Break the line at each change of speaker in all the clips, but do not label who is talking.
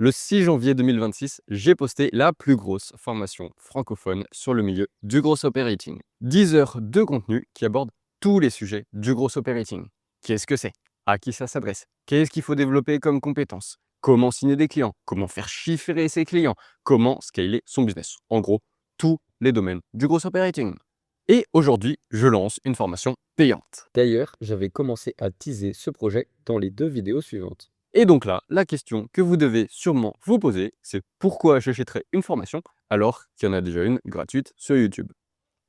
Le 6 janvier 2026, j'ai posté la plus grosse formation francophone sur le milieu du gross operating. 10 heures de contenu qui aborde tous les sujets du gross operating. Qu'est-ce que c'est? À qui ça s'adresse? Qu'est-ce qu'il faut développer comme compétences? Comment signer des clients? Comment faire chiffrer ses clients? Comment scaler son business? En gros, tous les domaines du gross operating. Et aujourd'hui, je lance une formation payante.
D'ailleurs, j'avais commencé à teaser ce projet dans les 2 vidéos suivantes.
Et donc là, la question que vous devez sûrement vous poser, c'est pourquoi j'achèterais une formation alors qu'il y en a déjà une gratuite sur YouTube?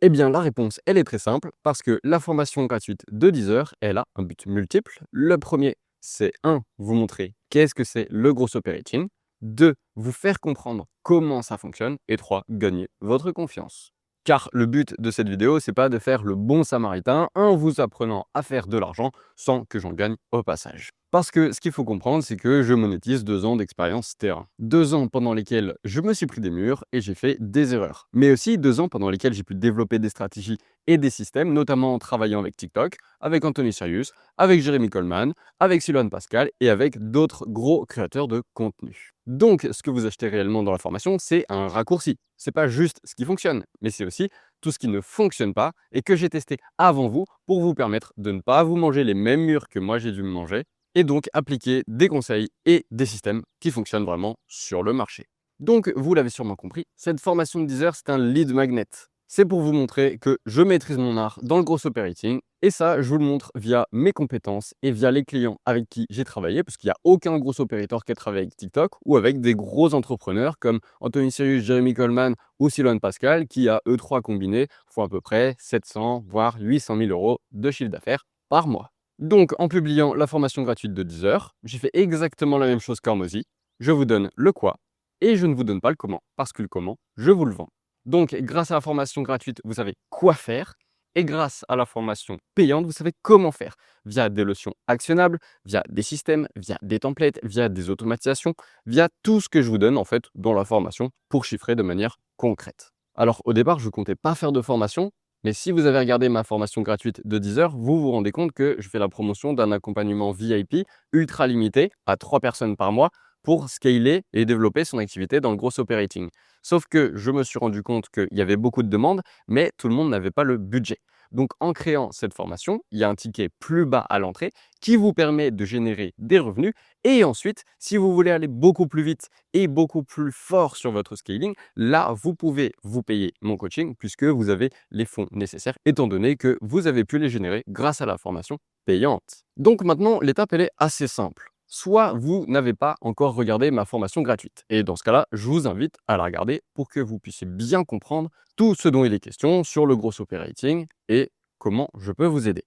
Eh bien, la réponse, elle est très simple, parce que la formation gratuite de 10 heures, elle a un but multiple. Le premier, c'est 1, vous montrer qu'est-ce que c'est le gross operating. 2, vous faire comprendre comment ça fonctionne. Et 3, gagner votre confiance. Car le but de cette vidéo, c'est pas de faire le bon samaritain en vous apprenant à faire de l'argent sans que j'en gagne au passage. Parce que ce qu'il faut comprendre, c'est que je monétise 2 ans d'expérience terrain. 2 ans pendant lesquels je me suis pris des murs et j'ai fait des erreurs. Mais aussi 2 ans pendant lesquels j'ai pu développer des stratégies et des systèmes, notamment en travaillant avec TikTok, avec Anthony Sirius, avec Jeremy Coleman, avec Sylvain Pascal et avec d'autres gros créateurs de contenu. Donc, ce que vous achetez réellement dans la formation, c'est un raccourci. C'est pas juste ce qui fonctionne, mais c'est aussi tout ce qui ne fonctionne pas et que j'ai testé avant vous pour vous permettre de ne pas vous manger les mêmes murs que moi j'ai dû me manger et donc appliquer des conseils et des systèmes qui fonctionnent vraiment sur le marché. Donc, vous l'avez sûrement compris, cette formation de 10 heures, c'est un lead magnet. C'est pour vous montrer que je maîtrise mon art dans le gross operating et ça, je vous le montre via mes compétences et via les clients avec qui j'ai travaillé, parce qu'il n'y a aucun gros opérateur qui a travaillé avec TikTok ou avec des gros entrepreneurs comme Anthony Sirius, Jeremy Coleman ou Sylvain Pascal qui, à eux trois combinés, font à peu près 700 voire 800 000 euros de chiffre d'affaires par mois. Donc, en publiant la formation gratuite de 10 heures, j'ai fait exactement la même chose qu'Hormozy. Je vous donne le quoi et je ne vous donne pas le comment, parce que le comment, je vous le vends. Donc, grâce à la formation gratuite, vous savez quoi faire. Et grâce à la formation payante, vous savez comment faire. Via des notions actionnables, via des systèmes, via des templates, via des automatisations, via tout ce que je vous donne en fait dans la formation pour chiffrer de manière concrète. Alors, au départ, je ne comptais pas faire de formation. Mais si vous avez regardé ma formation gratuite de 10 heures, vous vous rendez compte que je fais la promotion d'un accompagnement VIP ultra limité à 3 personnes par mois pour scaler et développer son activité dans le gross operating. Sauf que je me suis rendu compte qu'il y avait beaucoup de demandes, mais tout le monde n'avait pas le budget. Donc en créant cette formation, il y a un ticket plus bas à l'entrée qui vous permet de générer des revenus. Et ensuite, si vous voulez aller beaucoup plus vite et beaucoup plus fort sur votre scaling, là, vous pouvez vous payer mon coaching puisque vous avez les fonds nécessaires étant donné que vous avez pu les générer grâce à la formation payante. Donc maintenant, l'étape, elle est assez simple. Soit vous n'avez pas encore regardé ma formation gratuite. Et dans ce cas-là, je vous invite à la regarder pour que vous puissiez bien comprendre tout ce dont il est question sur le gross operating et comment je peux vous aider.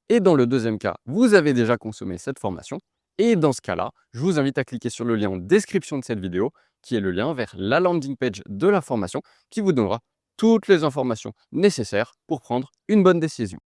Et dans le deuxième cas, vous avez déjà consommé cette formation. Et dans ce cas-là, je vous invite à cliquer sur le lien en description de cette vidéo, qui est le lien vers la landing page de la formation, qui vous donnera toutes les informations nécessaires pour prendre une bonne décision.